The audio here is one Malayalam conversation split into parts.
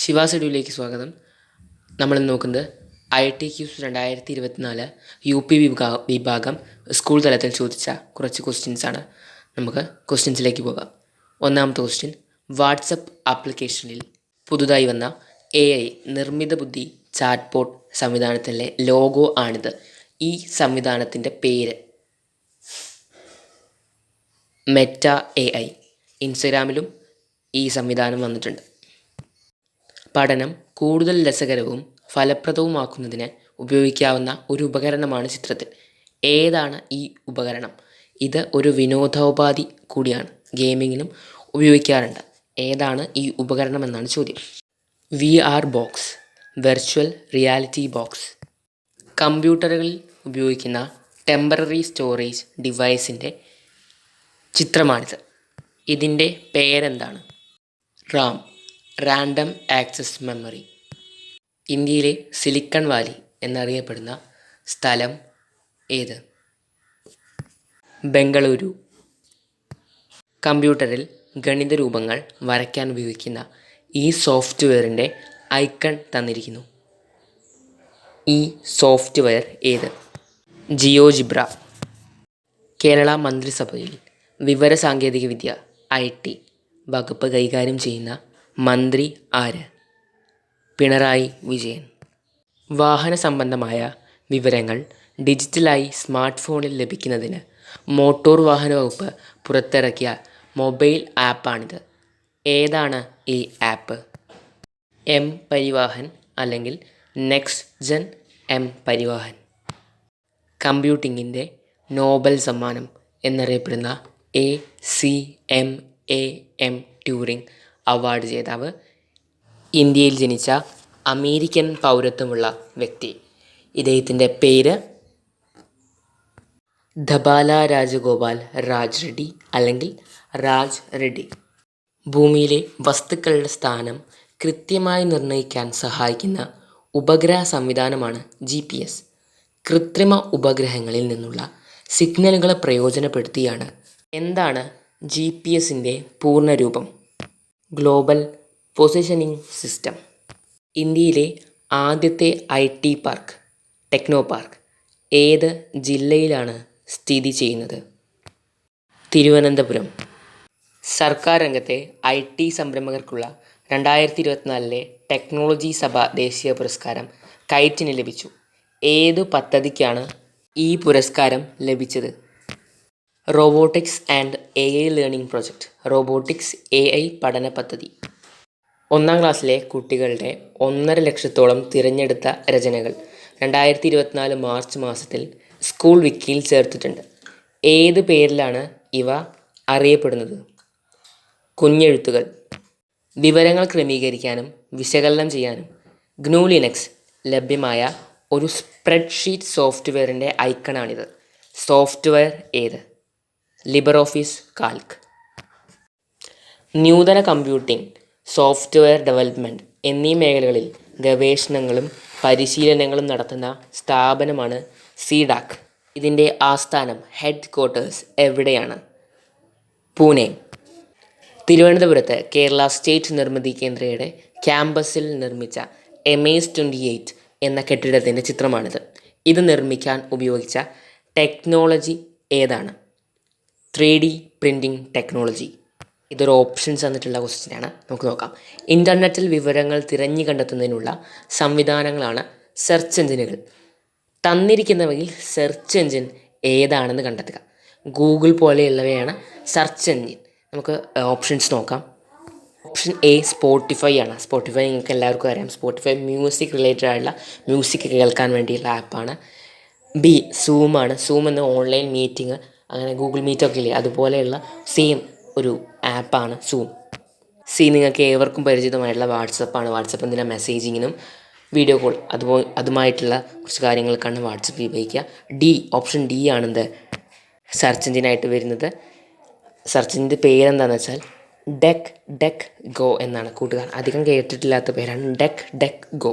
ശിവാസ് എഡ്യൂയിലേക്ക് സ്വാഗതം. നമ്മളിന്ന് നോക്കുന്നത് IIT-Q 2024 UP വിഭാഗം സ്കൂൾ തലത്തിൽ ചോദിച്ച കുറച്ച് ക്വസ്റ്റ്യൻസാണ്. നമുക്ക് ക്വസ്റ്റ്യൻസിലേക്ക് പോകാം. ഒന്നാമത്തെ ക്വസ്റ്റ്യൻ, വാട്സപ്പ് ആപ്ലിക്കേഷനിൽ പുതുതായി വന്ന AI നിർമ്മിത ബുദ്ധി ചാറ്റ്ബോട്ട് സംവിധാനത്തിലെ ലോഗോ ആണിത്. ഈ സംവിധാനത്തിൻ്റെ പേര്? Meta AI. ഇൻസ്റ്റഗ്രാമിലും ഈ സംവിധാനം വന്നിട്ടുണ്ട്. പഠനം കൂടുതൽ രസകരവും ഫലപ്രദവുമാക്കുന്നതിന് ഉപയോഗിക്കാവുന്ന ഒരു ഉപകരണമാണ് ചിത്രത്തിൽ. ഏതാണ് ഈ ഉപകരണം? ഇത് ഒരു വിനോദോപാധി കൂടിയാണ്. ഗെയിമിങ്ങിനും ഉപയോഗിക്കാറുണ്ട്. ഏതാണ് ഈ ഉപകരണം എന്നാണ് ചോദ്യം. VR box, virtual reality box. കമ്പ്യൂട്ടറുകളിൽ ഉപയോഗിക്കുന്ന ടെമ്പററി സ്റ്റോറേജ് ഡിവൈസിൻ്റെ ചിത്രമാണിത്. ഇതിൻ്റെ പേരെന്താണ്? RAM, random access memory. ഇന്ത്യയിലെ സിലിക്കൺ വാലി എന്നറിയപ്പെടുന്ന സ്ഥലം ഏത്? ബംഗളൂരു. കമ്പ്യൂട്ടറിൽ ഗണിത രൂപങ്ങൾ വരയ്ക്കാൻ ഉപയോഗിക്കുന്ന ഈ സോഫ്റ്റ്വെയറിൻ്റെ ഐക്കൺ തന്നിരിക്കുന്നു. ഈ സോഫ്റ്റ്വെയർ ഏത്? ജിയോജിബ്ര. കേരള മന്ത്രിസഭയിൽ വിവരസാങ്കേതികവിദ്യ IT വകുപ്പ് കൈകാര്യം ചെയ്യുന്ന മന്ത്രി ആര്? പിണറായി വിജയൻ. വാഹന സംബന്ധമായ വിവരങ്ങൾ ഡിജിറ്റലായി സ്മാർട്ട് ഫോണിൽ ലഭിക്കുന്നതിന് മോട്ടോർ വാഹന വകുപ്പ് പുറത്തിറക്കിയ മൊബൈൽ ആപ്പാണിത്. ഏതാണ് ഈ ആപ്പ്? പരിവാഹൻ അല്ലെങ്കിൽ നെക്സ്റ്റ് ജെൻ പരിവാഹൻ. കമ്പ്യൂട്ടിങ്ങിൻ്റെ നോബൽ സമ്മാനം എന്നറിയപ്പെടുന്ന ACMAM ട്യൂറിംഗ് അവാർഡ് ജേതാവ്? ഇന്ത്യയിൽ ജനിച്ച അമേരിക്കൻ പൗരത്വമുള്ള വ്യക്തി. ഇദ്ദേഹത്തിൻ്റെ പേര്? ധബാല രാജഗോപാൽ രാജ് റെഡ്ഡി അല്ലെങ്കിൽ രാജ് റെഡ്ഡി. ഭൂമിയിലെ വസ്തുക്കളുടെ സ്ഥാനം കൃത്യമായി നിർണ്ണയിക്കാൻ സഹായിക്കുന്ന ഉപഗ്രഹ സംവിധാനമാണ് GPS. കൃത്രിമ ഉപഗ്രഹങ്ങളിൽ നിന്നുള്ള സിഗ്നലുകളെ പ്രയോജനപ്പെടുത്തിയാണ്. എന്താണ് GPSൻ്റെ പൂർണ്ണരൂപം? Global positioning system. ഇന്ത്യയിലെ ആദ്യത്തെ IT പാർക്ക്, ടെക്നോ പാർക്ക്, ഏത് ജില്ലയിലാണ് സ്ഥിതി ചെയ്യുന്നത്? തിരുവനന്തപുരം. സർക്കാർ രംഗത്തെ IT സംരംഭകർക്കുള്ള 2024 ടെക്നോളജി സഭ ദേശീയ പുരസ്കാരം കൈറ്റിന് ലഭിച്ചു. ഏതു പദ്ധതിക്കാണ് ഈ പുരസ്കാരം ലഭിച്ചത്? Robotics and AI learning project. Robotics AI പഠന പദ്ധതി. 1ാം ക്ലാസ്സിലെ കുട്ടികളുടെ 1.5 ലക്ഷത്തോളം തിരഞ്ഞെടുത്ത രചനകൾ 2024 മാർച്ച് മാസത്തിൽ സ്കൂൾ വിക്കിയിൽ ചേർത്തിട്ടുണ്ട്. ഏത് പേരിലാണ് ഇവ അറിയപ്പെടുന്നത്? കുഞ്ഞെഴുത്തുകൾ. വിവരങ്ങൾ ക്രമീകരിക്കാനും വിശകലനം ചെയ്യാനും GNU ലിനക്സ് ലഭ്യമായ ഒരു സ്പ്രെഡ്ഷീറ്റ് സോഫ്റ്റ്വെയറിൻ്റെ ഐക്കണാണിത്. സോഫ്റ്റ്വെയർ ഏത്? LibreOffice Calc. നൂതന കമ്പ്യൂട്ടിംഗ്, സോഫ്റ്റ്വെയർ ഡെവലപ്മെൻറ്റ് എന്നീ മേഖലകളിൽ ഗവേഷണങ്ങളും പരിശീലനങ്ങളും നടത്തുന്ന സ്ഥാപനമാണ് CDAC. ഇതിൻ്റെ ആസ്ഥാനം, ഹെഡ് ക്വാർട്ടേഴ്സ് എവിടെയാണ്? പൂനെ. തിരുവനന്തപുരത്ത് കേരള സ്റ്റേറ്റ് നിർമ്മിതി കേന്ദ്രയുടെ ക്യാമ്പസിൽ നിർമ്മിച്ച Amaze28 എന്ന കെട്ടിടത്തിൻ്റെ ചിത്രമാണിത്. ഇത് നിർമ്മിക്കാൻ ഉപയോഗിച്ച ടെക്നോളജി ഏതാണ്? 3D printing technology. ഇതൊരു ഓപ്ഷൻസ് തന്നിട്ടുള്ള ക്വസ്റ്റ്യനാണ്. നമുക്ക് നോക്കാം. ഇൻ്റർനെറ്റിൽ വിവരങ്ങൾ തിരഞ്ഞു കണ്ടെത്തുന്നതിനുള്ള സംവിധാനങ്ങളാണ് സെർച്ച് എഞ്ചിനുകൾ. തന്നിരിക്കുന്നവയിൽ സെർച്ച് എഞ്ചിൻ ഏതാണെന്ന് കണ്ടെത്തുക. ഗൂഗിൾ പോലെയുള്ളവയാണ് സെർച്ച് എഞ്ചിൻ. നമുക്ക് ഓപ്ഷൻസ് നോക്കാം. ഓപ്ഷൻ A സ്പോട്ടിഫൈ ആണ്. സ്പോട്ടിഫൈ നിങ്ങൾക്ക് എല്ലാവർക്കും അറിയാം. സ്പോട്ടിഫൈ മ്യൂസിക് റിലേറ്റഡ് ആയിട്ടുള്ള മ്യൂസിക് കേൾക്കാൻ വേണ്ടിയുള്ള ആപ്പാണ്. B സൂമാണ്. സൂം എന്ന ഓൺലൈൻ മീറ്റിംഗ്, അങ്ങനെ ഗൂഗിൾ മീറ്റൊക്കെ ഇല്ലേ, അതുപോലെയുള്ള സെയിം ഒരു ആപ്പാണ് സൂം. C നിങ്ങൾക്ക് ഏവർക്കും പരിചിതമായിട്ടുള്ള വാട്സപ്പാണ്. വാട്സപ്പ് എന്തിനാ? മെസ്സേജിങ്ങിനും വീഡിയോ കോൾ അതുമായിട്ടുള്ള കുറച്ച് കാര്യങ്ങൾക്കാണ് വാട്സപ്പ് ഉപയോഗിക്കുക. Option D ആണെന്ത്? സെർച്ച് എഞ്ചിനായിട്ട് വരുന്നത്. സെർച്ച് എഞ്ചിൻ്റെ പേരെന്താണെന്ന് വെച്ചാൽ ഡെക് ഗോ എന്നാണ്. കൂട്ടുകാർ അധികം കേട്ടിട്ടില്ലാത്ത പേരാണ് ഡെക് ഗോ.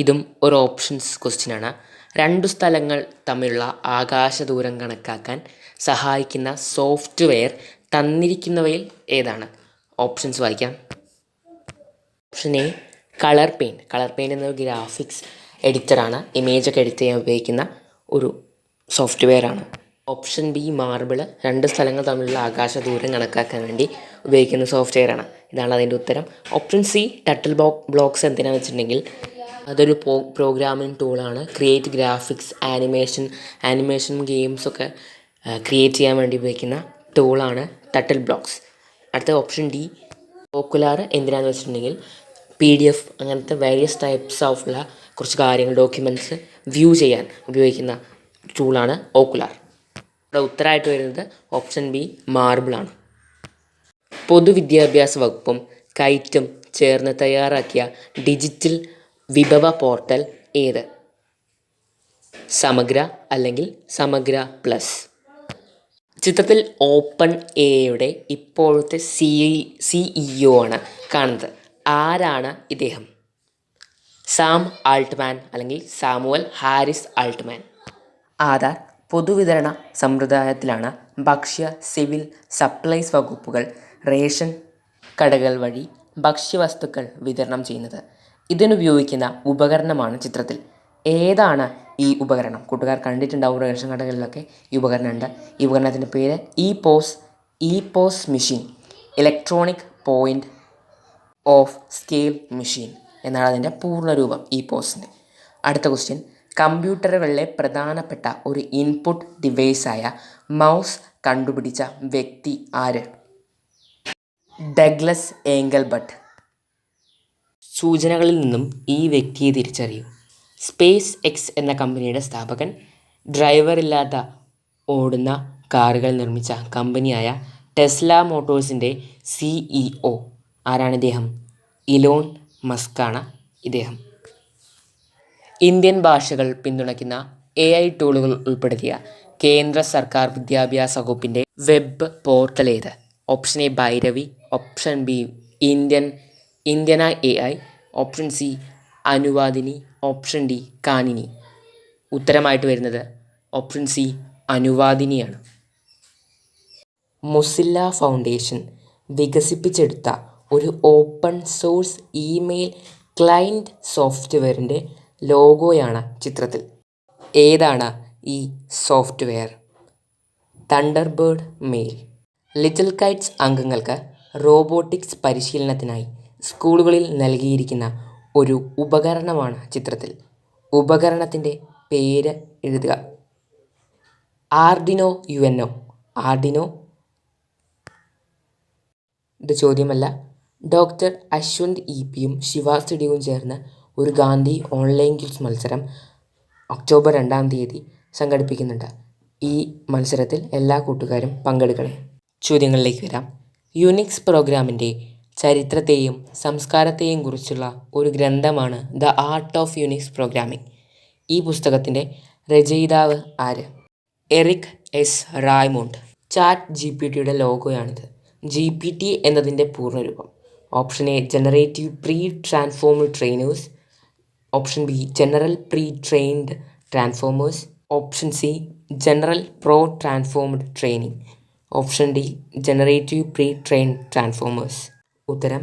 ഇതും ഒരു ഓപ്ഷൻസ് ക്വസ്റ്റ്യനാണ്. 2 സ്ഥലങ്ങൾ തമ്മിലുള്ള ആകാശ ദൂരം കണക്കാക്കാൻ സഹായിക്കുന്ന സോഫ്റ്റ്വെയർ തന്നിരിക്കുന്നവയിൽ ഏതാണ്? ഓപ്ഷൻസ് വായിക്കാം. ഓപ്ഷൻ എ കളർ പെയിൻറ് എന്നൊരു ഗ്രാഫിക്സ് എഡിറ്ററാണ്. ഇമേജൊക്കെ എഡിറ്റ് ചെയ്യാൻ ഉപയോഗിക്കുന്ന ഒരു സോഫ്റ്റ്വെയറാണ്. ഓപ്ഷൻ ബി മാർബിൾ, രണ്ട് സ്ഥലങ്ങൾ തമ്മിലുള്ള ആകാശ ദൂരം കണക്കാക്കാൻ വേണ്ടി ഉപയോഗിക്കുന്ന സോഫ്റ്റ്വെയറാണ്. ഇതാണ് അതിൻ്റെ ഉത്തരം. ഓപ്ഷൻ സി ടട്ടിൽ ബ്ലോക്സ് എന്തിനാണെന്ന് വെച്ചിട്ടുണ്ടെങ്കിൽ അതൊരു പ്രോഗ്രാമിംഗ് ടൂളാണ്. ക്രിയേറ്റ് ഗ്രാഫിക്സ്, ആനിമേഷൻ ഗെയിംസൊക്കെ ക്രിയേറ്റ് ചെയ്യാൻ വേണ്ടി ഉപയോഗിക്കുന്ന ടൂളാണ് ടട്ടിൽ ബ്ലോക്സ്. അടുത്ത ഓപ്ഷൻ ഡി ഓക്കുലാർ എന്തിനാണെന്ന് വെച്ചിട്ടുണ്ടെങ്കിൽ PDF അങ്ങനത്തെ വേരിയസ് ടൈപ്സ് ഓഫുള്ള കുറച്ച് കാര്യങ്ങൾ, ഡോക്യുമെൻറ്റ്സ് വ്യൂ ചെയ്യാൻ ഉപയോഗിക്കുന്ന ടൂളാണ് ഓക്കുലാർ. ഇവിടെ ഉത്തരമായിട്ട് വരുന്നത് ഓപ്ഷൻ ബി മാർബിളാണ്. പൊതുവിദ്യാഭ്യാസ വകുപ്പും കൈറ്റും ചേർന്ന് തയ്യാറാക്കിയ ഡിജിറ്റൽ വിഭവ പോർട്ടൽ ഏത്? സമഗ്ര അല്ലെങ്കിൽ സമഗ്ര പ്ലസ്. ചിത്രത്തിൽ ഓപ്പൺ എയുടെ ഇപ്പോഴത്തെ CEO ആണ് കാണുന്നത്. ആരാണ് ഇദ്ദേഹം? സാം ആൾട്ട്മാൻ അല്ലെങ്കിൽ സാമുവൽ ഹാരിസ് ആൾട്ട്മാൻ. ആധാർ പൊതുവിതരണ സമ്പ്രദായത്തിലാണ് ഭക്ഷ്യ സിവിൽ സപ്ലൈസ് വകുപ്പുകൾ റേഷൻ കടകൾ വഴി ഭക്ഷ്യവസ്തുക്കൾ വിതരണം ചെയ്യുന്നത്. ഇതിനുപയോഗിക്കുന്ന ഉപകരണമാണ് ചിത്രത്തിൽ. ഏതാണ് ഈ ഉപകരണം? കൂട്ടുകാർ കണ്ടിട്ടുണ്ടാവും റേഷൻ കടകളിലൊക്കെ ഈ ഉപകരണമുണ്ട്. ഈ ഉപകരണത്തിൻ്റെ പേര് e-PoS machine, electronic point of scale machine എന്നാണ് അതിൻ്റെ പൂർണ്ണരൂപം ഇ-പോസിൻ്റെ. അടുത്ത ക്വസ്റ്റ്യൻ, കമ്പ്യൂട്ടറുകളിലെ പ്രധാനപ്പെട്ട ഒരു ഇൻപുട്ട് ഡിവൈസായ മൗസ് കണ്ടുപിടിച്ച വ്യക്തി ആര്? ഡഗ്ലസ് ഏംഗൽബർട്ട്. സൂചനകളിൽ നിന്നും ഈ വ്യക്തിയെ തിരിച്ചറിയൂ. സ്പേസ് എക്സ് എന്ന കമ്പനിയുടെ സ്ഥാപകൻ, ഡ്രൈവറില്ലാത്ത ഓടുന്ന കാറുകൾ നിർമ്മിച്ച കമ്പനിയായ ടെസ്ല മോട്ടോഴ്സിൻ്റെ CEO ആരാണ് ഇദ്ദേഹം? ഇലോൺ മസ്കാണ് ഇദ്ദേഹം. ഇന്ത്യൻ ഭാഷകൾ പിന്തുണയ്ക്കുന്ന AI ടൂളുകൾ ഉൾപ്പെടുത്തിയ കേന്ദ്ര സർക്കാർ വിദ്യാഭ്യാസ വകുപ്പിൻ്റെ വെബ് പോർട്ടൽ ഏത്? Option A Bhairavi, option B Indiana AI, option C Anuvadini, option D Kanini. ഉത്തരമായിട്ട് വരുന്നത് ഓപ്ഷൻ സി അനുവാദിനിയാണ്. മൊസില്ല ഫൗണ്ടേഷൻ വികസിപ്പിച്ചെടുത്ത ഒരു ഓപ്പൺ സോഴ്സ് ഇമെയിൽ ക്ലയൻറ്റ് സോഫ്റ്റ്വെയറിൻ്റെ ലോഗോയാണ് ചിത്രത്തിൽ. ഏതാണ് ഈ സോഫ്റ്റ്വെയർ? Thunderbird mail. ലിറ്റിൽ കൈറ്റ്സ് അംഗങ്ങൾക്ക് റോബോട്ടിക്സ് പരിശീലനത്തിനായി സ്കൂളുകളിൽ നൽകിയിരിക്കുന്ന ഒരു ഉപകരണമാണ് ചിത്രത്തിൽ. ഉപകരണത്തിൻ്റെ പേര് എഴുതുക. Arduino UNO. ആർഡിനോ ഇത് ചോദ്യമല്ല. ഡോക്ടർ അശ്വന്ത് EP-യും ശിവാസ്തുടിയും ചേർന്ന് ഒരു ഗാന്ധി ഓൺലൈൻ ക്വിസ് മത്സരം ഒക്ടോബർ 2 സംഘടിപ്പിക്കുന്നുണ്ട്. ഈ മത്സരത്തിൽ എല്ലാ കൂട്ടുകാരും പങ്കെടുക്കണേ. ചോദ്യങ്ങളിലേക്ക് വരാം. യുനിക്സ് പ്രോഗ്രാമിൻ്റെ ചരിത്രത്തെയും സംസ്കാരത്തെയും കുറിച്ചുള്ള ഒരു ഗ്രന്ഥമാണ് the art of Unix programming. ഈ പുസ്തകത്തിൻ്റെ രചയിതാവ് ആര്? Eric S Raymond. ചാറ്റ് GPT-യുടെ ലോഗോയാണിത്. GPT എന്നതിൻ്റെ പൂർണ്ണരൂപം. Option A generative pre transformed trainers, option B general pre trained transformers, option C general pro transformed training, option D generative pre trained transformers. ഉത്തരം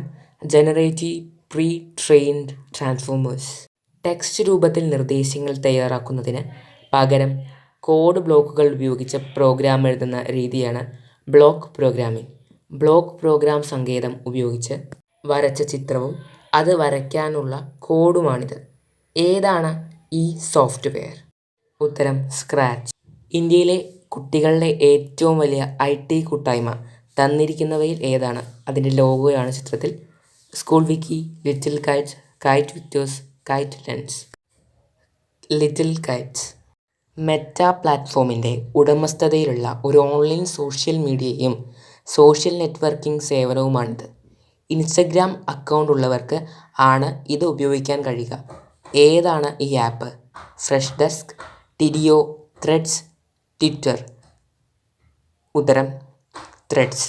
generative pre trained transformers. Text രൂപത്തിൽ നിർദ്ദേശങ്ങൾ തയ്യാറാക്കുന്നതിന് പകരം കോഡ് ബ്ലോക്കുകൾ ഉപയോഗിച്ച് പ്രോഗ്രാം എഴുതുന്ന രീതിയാണ് ബ്ലോക്ക് പ്രോഗ്രാമിംഗ്. ബ്ലോക്ക് പ്രോഗ്രാം സങ്കേതം ഉപയോഗിച്ച് വരച്ച ചിത്രവും അത് വരയ്ക്കാനുള്ള കോഡുമാണിത്. ഏതാണ് ഈ സോഫ്റ്റ്വെയർ? ഉത്തരം സ്ക്രാച്ച്. ഇന്ത്യയിലെ കുട്ടികളുടെ ഏറ്റവും വലിയ IT കൂട്ടായ്മ തന്നിരിക്കുന്നവയിൽ ഏതാണ്? അതിൻ്റെ ലോഗോയാണ് ചിത്രത്തിൽ. School wiki, Little Kites, Kite Victers, Kite Lens. Little Kites. Meta പ്ലാറ്റ്ഫോമിൻ്റെ ഉടമസ്ഥതയിലുള്ള ഒരു ഓൺലൈൻ സോഷ്യൽ മീഡിയയും സോഷ്യൽ നെറ്റ്വർക്കിംഗ് സേവനവുമാണിത്. ഇൻസ്റ്റഗ്രാം അക്കൗണ്ട് ഉള്ളവർക്ക് ആണ് ഇത് ഉപയോഗിക്കാൻ കഴിയുക. ഏതാണ് ഈ ആപ്പ്? Freshdesk, Tidio, Threads, Twitter. ഉത്തരം ത്രെഡ്സ്.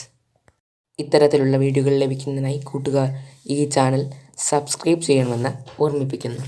ഇത്തരത്തിലുള്ള വീഡിയോകൾ ലഭിക്കുന്നതിനായി കൂട്ടുകാർ ഈ ചാനൽ സബ്സ്ക്രൈബ് ചെയ്യണമെന്ന് ഓർമ്മിപ്പിക്കുന്നു.